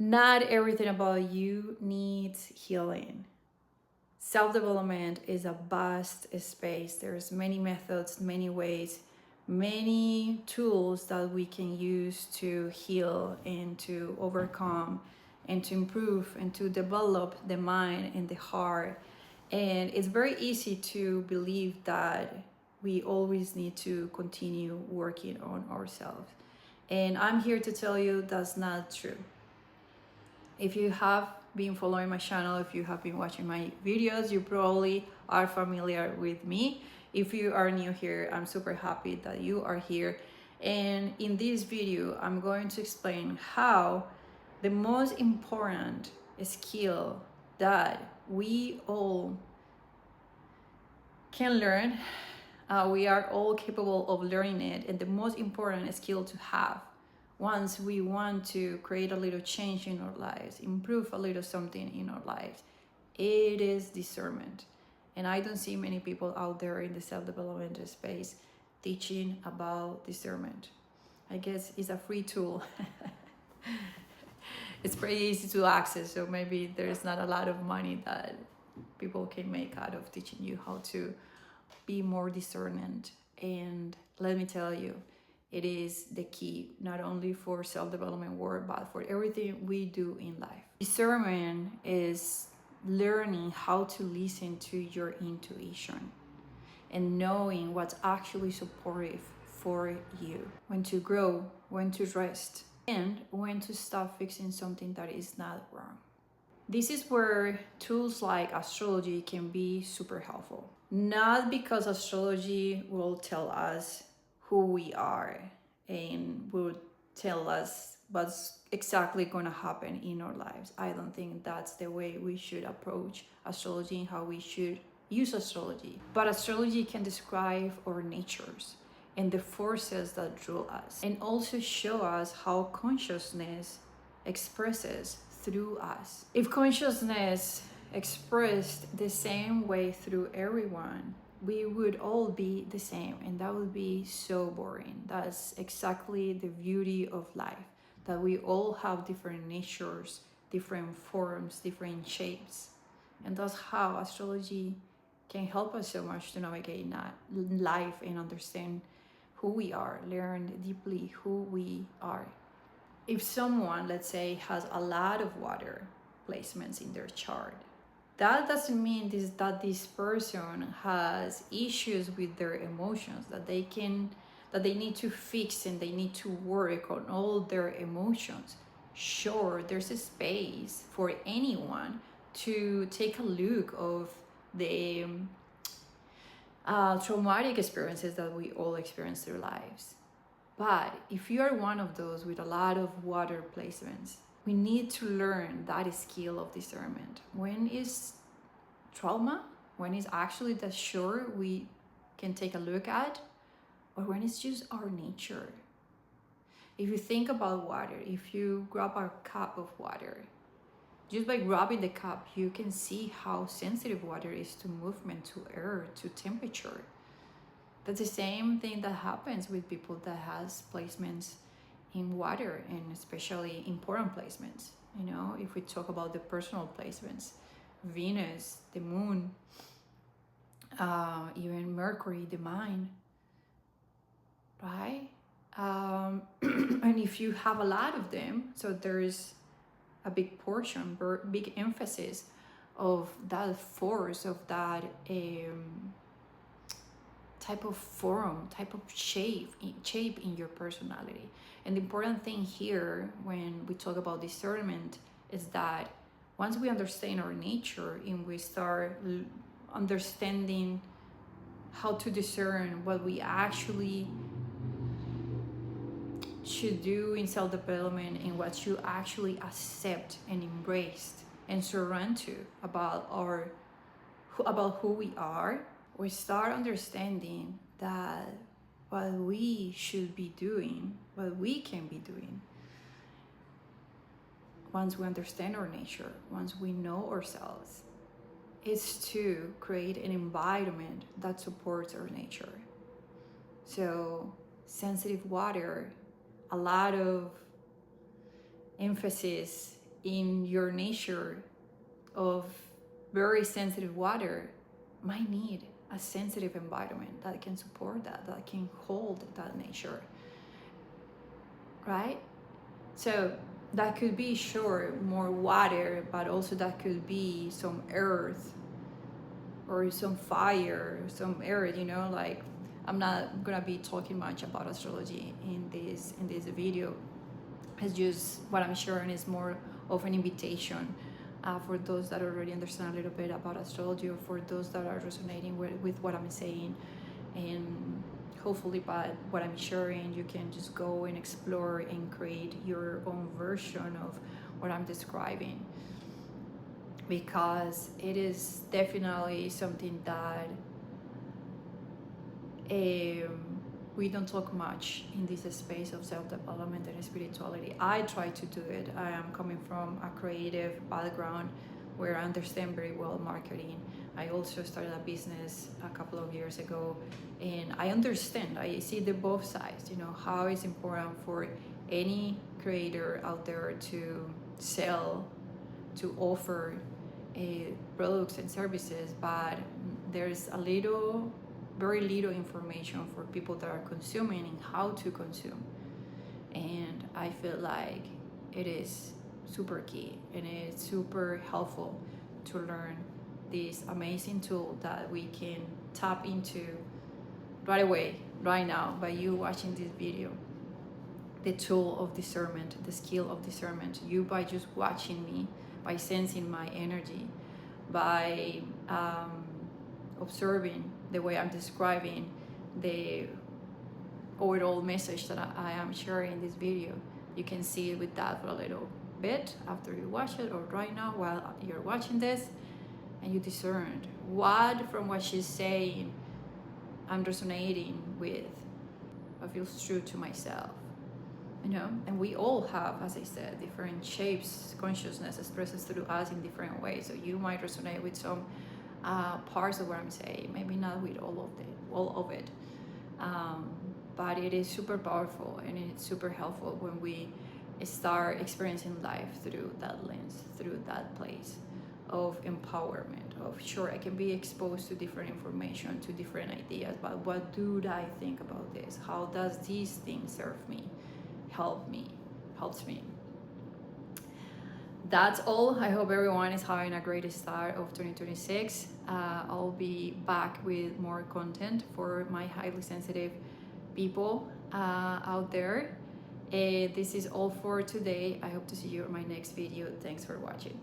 Not everything about you needs healing. Self-development is a vast space. There's many methods, many ways, many tools that we can use to heal and to overcome and to improve and to develop the mind and the heart. And it's very easy to believe that we always need to continue working on ourselves. And I'm here to tell you that's not true. If you have been following my channel, if you have been watching my videos, you probably are familiar with me. If you are new here, I'm super happy that you are here. And in this video, I'm going to explain how the most important skill that we all can learn, we are all capable of learning it, and the most important skill to have once we want to create a little change in our lives, improve a little something in our lives, it is discernment. And I don't see many people out there in the self-development space teaching about discernment. I guess it's a free tool. It's pretty easy to access, so maybe there's not a lot of money that people can make out of teaching you how to be more discernment. And let me tell you, it is the key, not only for self-development work, but for everything we do in life. Discernment is learning how to listen to your intuition and knowing what's actually supportive for you, when to grow, when to rest, and when to stop fixing something that is not wrong. This is where tools like astrology can be super helpful. Not because astrology will tell us who we are and will tell us what's exactly going to happen in our lives. I don't think that's the way we should approach astrology and how we should use astrology. But astrology can describe our natures and the forces that rule us, and also show us how consciousness expresses through us. If consciousness expressed the same way through everyone, we would all be the same, and that would be so boring. That's exactly the beauty of life, that we all have different natures, different forms, different shapes. And that's how astrology can help us so much to navigate life and understand who we are, learn deeply who we are. If someone, let's say, has a lot of water placements in their chart, that doesn't mean that this person has issues with their emotions, that they need to fix and they need to work on all their emotions. Sure, there's a space for anyone to take a look of the traumatic experiences that we all experience through lives. But if you are one of those with a lot of water placements, we need to learn that skill of discernment. When is trauma? When is actually that sure we can take a look at? Or when it's just our nature? If you think about water, if you grab a cup of water, just by grabbing the cup, you can see how sensitive water is to movement, to air, to temperature. That's the same thing that happens with people that has placements in water, and especially important placements. You know, if we talk about the personal placements, Venus, the moon, even Mercury, the mind, right? And if you have a lot of them, so there's a big portion, big emphasis of that force, of that type of form, type of shape in your personality. And the important thing here when we talk about discernment is that once we understand our nature and we start understanding how to discern what we actually should do in self-development and what you actually accept and embrace and surrender to about who we are, we start understanding that what we should be doing, what we can be doing, once we understand our nature, once we know ourselves, is to create an environment that supports our nature. So sensitive water, a lot of emphasis in your nature of very sensitive water might need a sensitive environment that can support that can hold that nature, right? So that could be, sure, more water, but also that could be some earth or some fire, some earth, you know, like I'm not gonna be talking much about astrology in this video. It's just what I'm sharing is more of an invitation for those that already understand a little bit about astrology, or for those that are resonating with what I'm saying. And hopefully by what I'm sharing, you can just go and explore and create your own version of what I'm describing, because it is definitely something that we don't talk much in this space of self-development and spirituality. I try to do it. I am coming from a creative background where I understand very well marketing. I also started a business a couple of years ago, and I understand, I see the both sides, you know, how it's important for any creator out there to sell, to offer products and services, but there's very little information for people that are consuming and how to consume. And I feel like it is super key and it's super helpful to learn this amazing tool that we can tap into right away, right now, by you watching this video. The tool of discernment, the skill of discernment, you by just watching me, by sensing my energy, by observing the way I'm describing the overall message that I am sharing in this video. You can see it with that for a little bit after you watch it, or right now while you're watching this, and you discerned what from what she's saying I'm resonating with, what feels true to myself, you know. And we all have, as I said, different shapes. Consciousness expresses through us in different ways, so you might resonate with some parts of what I'm saying, maybe not with all of it, but it is super powerful and it's super helpful when we start experiencing life through that lens, through that place of empowerment, of sure, I can be exposed to different information, to different ideas, but what do I think about this? How does these things serve me, helps me? That's all. I hope everyone is having a great start of 2026. I'll be back with more content for my highly sensitive people out there. This is all for today. I hope to see you in my next video. Thanks for watching.